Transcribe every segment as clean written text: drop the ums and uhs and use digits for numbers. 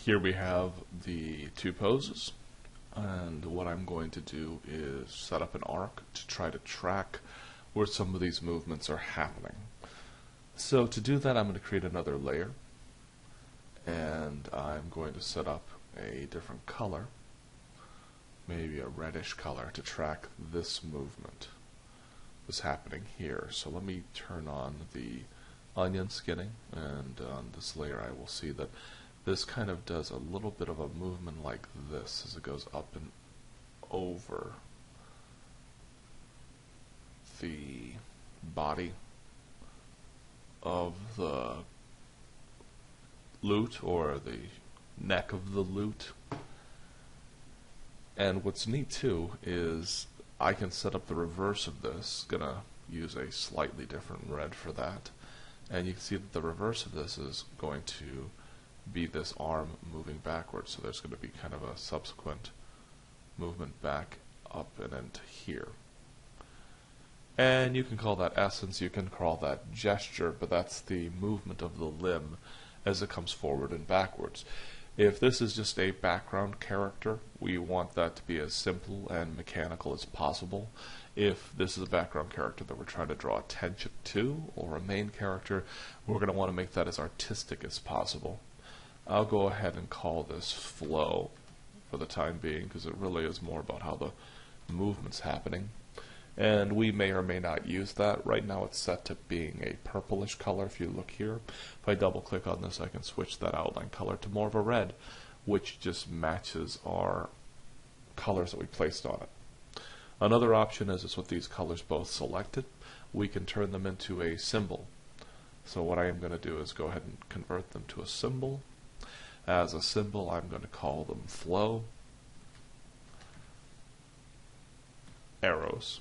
Here we have the two poses, and what I'm going to do is set up an arc to try to track where some of these movements are happening. So to do that, I'm going to create another layer, and I'm going to set up a different color, maybe a reddish color, to track this movement that's happening here. So let me turn on the onion skinning, and on this layer I will see that this kind of does a little bit of a movement like this as it goes up and over the body of the lute, or the neck of the lute. And what's neat too is I can set up the reverse of this. Gonna use a slightly different red for that, and you can see that the reverse of this is going to be this arm moving backwards, so there's going to be kind of a subsequent movement back up and into here. And you can call that essence, you can call that gesture, but that's the movement of the limb as it comes forward and backwards. If this is just a background character, we want that to be as simple and mechanical as possible. If this is a background character that we're trying to draw attention to, or a main character, we're going to want to make that as artistic as possible. I'll go ahead and call this flow for the time being, because it really is more about how the movement's happening. And we may or may not use that. Right now it's set to being a purplish color. If you look here, if I double click on this, I can switch that outline color to more of a red, which just matches our colors that we placed on it. Another option is with these colors both selected, we can turn them into a symbol. So what I am going to do is go ahead and convert them to a symbol. As a symbol, I'm going to call them flow arrows.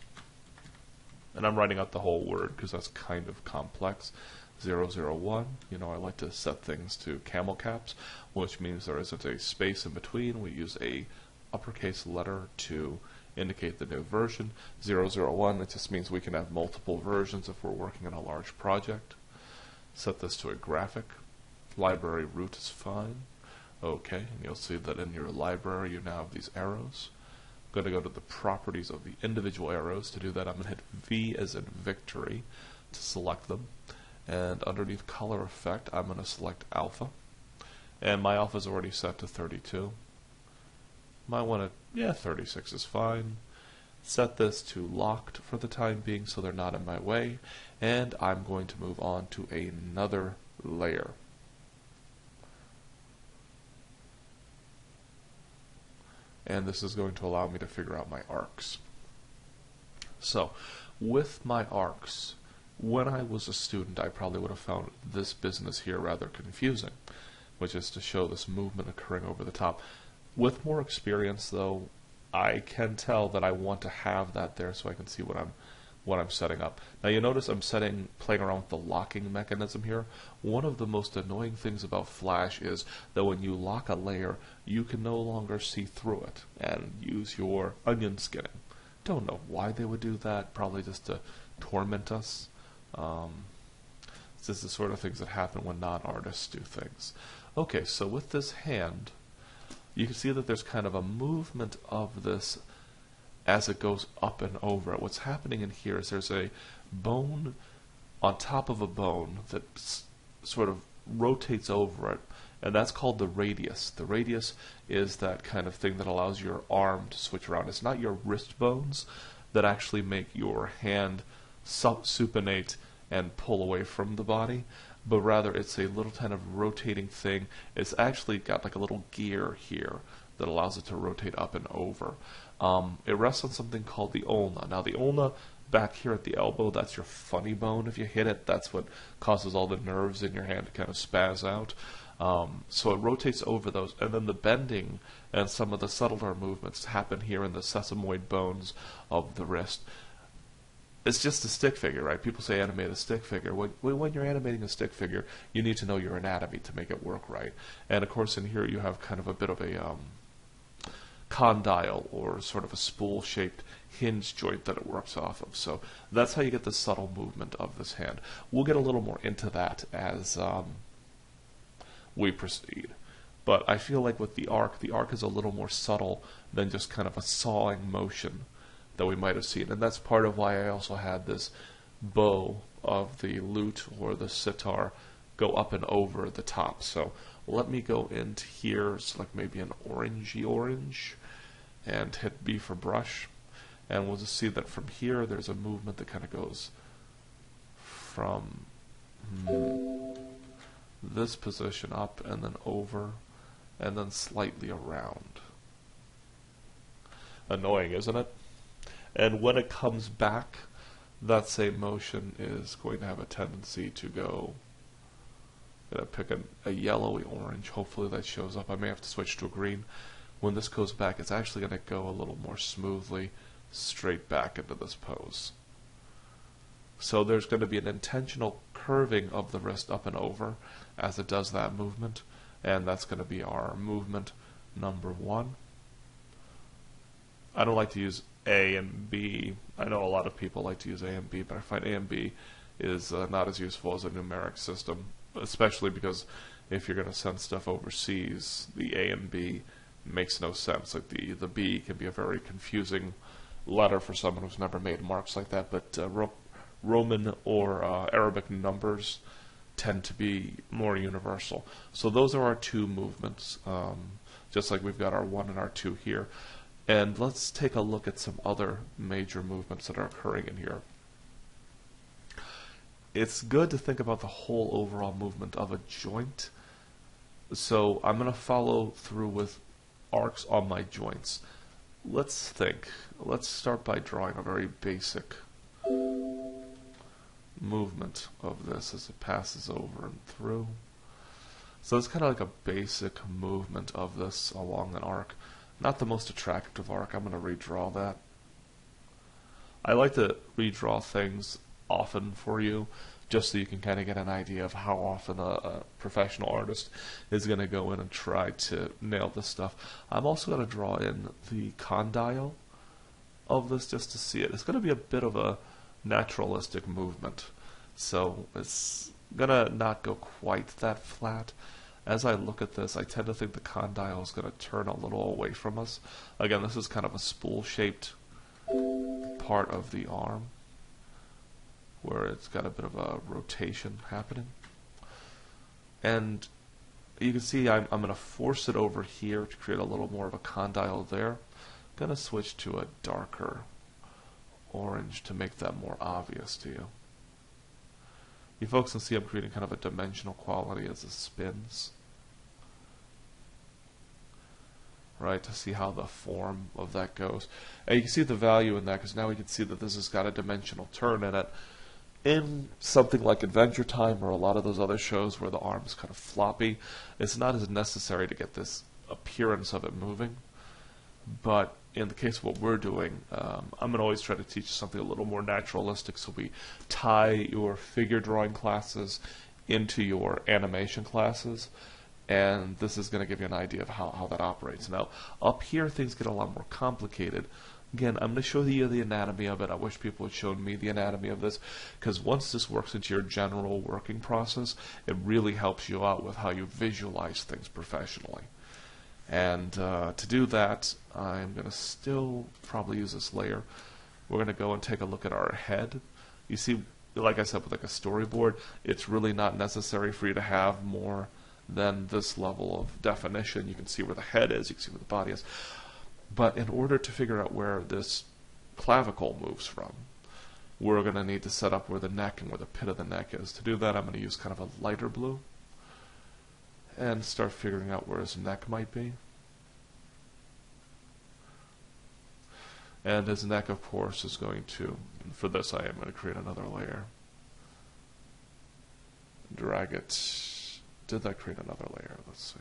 And I'm writing out the whole word because that's kind of complex. 001, you know, I like to set things to camel caps, which means there isn't a space in between. We use a uppercase letter to indicate the new version. 001, it just means we can have multiple versions if we're working on a large project. Set this to a graphic. Library root is fine. Okay, and you'll see that in your library you now have these arrows. I'm going to go to the properties of the individual arrows. To do that, I'm going to hit V as in victory to select them. And underneath color effect, I'm going to select alpha. And my alpha is already set to 32. Might want to, 36 is fine. Set this to locked for the time being so they're not in my way. And I'm going to move on to another layer. And this is going to allow me to figure out my arcs. So, with my arcs, when I was a student, I probably would have found this business here rather confusing, which is to show this movement occurring over the top. With more experience, though, I can tell that I want to have that there so I can see what I'm setting up. Now you notice I'm playing around with the locking mechanism here. One of the most annoying things about Flash is that when you lock a layer, you can no longer see through it and use your onion skinning. Don't know why they would do that, probably just to torment us. This is the sort of things that happen when non-artists do things. Okay, so with this hand, you can see that there's kind of a movement of this as it goes up and over it. What's happening in here is there's a bone on top of a bone that sort of rotates over it, and that's called the radius. The radius is that kind of thing that allows your arm to switch around. It's not your wrist bones that actually make your hand supinate and pull away from the body, but rather it's a little kind of rotating thing. It's actually got like a little gear here that allows it to rotate up and over. It rests on something called the ulna. Now the ulna back here at the elbow, that's your funny bone. If you hit it, that's what causes all the nerves in your hand to kind of spaz out. So it rotates over those, and then the bending and some of the subtler movements happen here in the sesamoid bones of the wrist. It's just a stick figure, right? People say animate a stick figure. When you're animating a stick figure, you need to know your anatomy to make it work right. And of course in here you have kind of a bit of a condyle, or sort of a spool-shaped hinge joint that it works off of. So that's how you get the subtle movement of this hand. We'll get a little more into that as we proceed. But I feel like with the arc is a little more subtle than just kind of a sawing motion that we might have seen. And that's part of why I also had this bow of the lute or the sitar go up and over the top. So let me go into here, select maybe an orangey orange, and hit B for brush. And we'll just see that from here there's a movement that kind of goes from this position up and then over and then slightly around. Annoying, isn't it? And when it comes back, that same motion is going to have a tendency to go. I'm going to pick a yellowy orange. Hopefully that shows up. I may have to switch to a green. When this goes back, it's actually going to go a little more smoothly straight back into this pose. So there's going to be an intentional curving of the wrist up and over as it does that movement, and that's going to be our movement number 1. I don't like to use A and B. I know a lot of people like to use A and B, but I find A and B is not as useful as a numeric system, especially because if you're going to send stuff overseas, the A and B makes no sense. Like the B can be a very confusing letter for someone who's never made marks like that, but Roman or Arabic numbers tend to be more universal. So those are our 2 movements, just like we've got our 1 and our 2 here. And let's take a look at some other major movements that are occurring in here. It's good to think about the whole overall movement of a joint. So I'm going to follow through with arcs on my joints. Let's think. Let's start by drawing a very basic movement of this as it passes over and through. So it's kind of like a basic movement of this along an arc. Not the most attractive arc. I'm going to redraw that. I like to redraw things often for you, just so you can kind of get an idea of how often a professional artist is going to go in and try to nail this stuff. I'm also going to draw in the condyle of this just to see it. It's going to be a bit of a naturalistic movement, so it's going to not go quite that flat. As I look at this, I tend to think the condyle is going to turn a little away from us. Again, this is kind of a spool-shaped part of the arm, where it's got a bit of a rotation happening. And you can see I'm going to force it over here to create a little more of a condyle there. I'm going to switch to a darker orange to make that more obvious to you. You folks can see I'm creating kind of a dimensional quality as it spins. Right, to see how the form of that goes. And you can see the value in that, because now we can see that this has got a dimensional turn in it. In something like Adventure Time or a lot of those other shows where the arm is kind of floppy, it's not as necessary to get this appearance of it moving. But in the case of what we're doing, I'm going to always try to teach something a little more naturalistic, so we tie your figure drawing classes into your animation classes, and this is going to give you an idea of how that operates. Now, up here things get a lot more complicated. Again, I'm going to show you the anatomy of it. I wish people had shown me the anatomy of this, because once this works into your general working process, it really helps you out with how you visualize things professionally. And to do that, I'm going to still probably use this layer. We're going to go and take a look at our head. You see, like I said, with like a storyboard, it's really not necessary for you to have more than this level of definition. You can see where the head is, you can see where the body is. But in order to figure out where this clavicle moves from, we're going to need to set up where the neck and where the pit of the neck is. To do that, I'm going to use kind of a lighter blue and start figuring out where his neck might be. And his neck, of course, is going to, for this I am going to create another layer. Drag it. Did that create another layer? Let's see.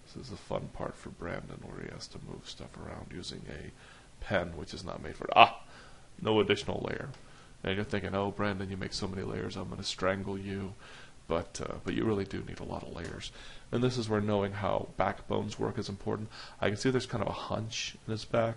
This is the fun part for Brandon, where he has to move stuff around using a pen, which is not made for it. No additional layer. And you're thinking, oh, Brandon, you make so many layers, I'm going to strangle you. But you really do need a lot of layers. And this is where knowing how backbones work is important. I can see there's kind of a hunch in his back.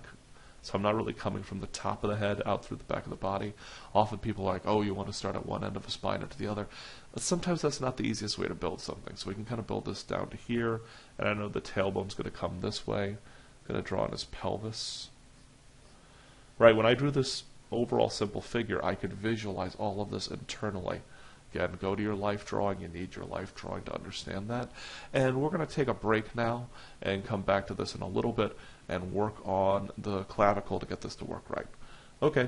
So I'm not really coming from the top of the head out through the back of the body. Often people are like, oh, you want to start at one end of a spine or to the other. But sometimes that's not the easiest way to build something. So we can kind of build this down to here. And I know the tailbone's going to come this way. I'm going to draw in his pelvis. Right, when I drew this overall simple figure, I could visualize all of this internally. Again, go to your life drawing. You need your life drawing to understand that. And we're going to take a break now and come back to this in a little bit and work on the clavicle to get this to work right. Okay,